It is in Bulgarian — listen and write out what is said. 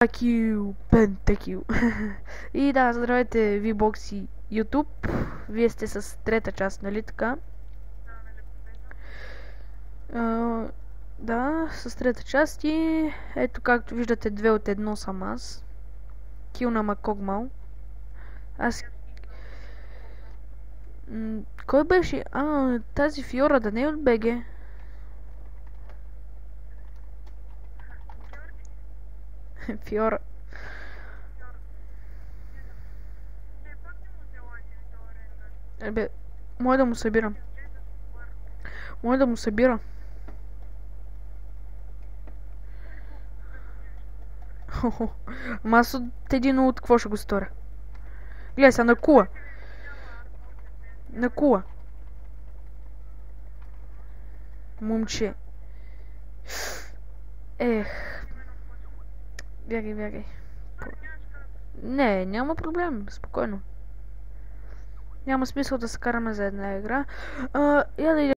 Пентакил, пентакил. И да, здравейте, VBOX и YouTube. Вие сте с трета част, нали така? Да, с трета част и ето както виждате 2 от 1 съм аз. Кил на Макогмал. Аз... Кой беше? Тази Фиора да не е от БГ. Фиора. Бе, може да му събирам. Може да му събира. Ама аз от един от какво ще го сторя? Гледай сега, на кула. На кула. Момче. Ех. Бягай, бягай. Не, няма проблем. Спокойно. Няма смисъл да се караме за една игра. Я да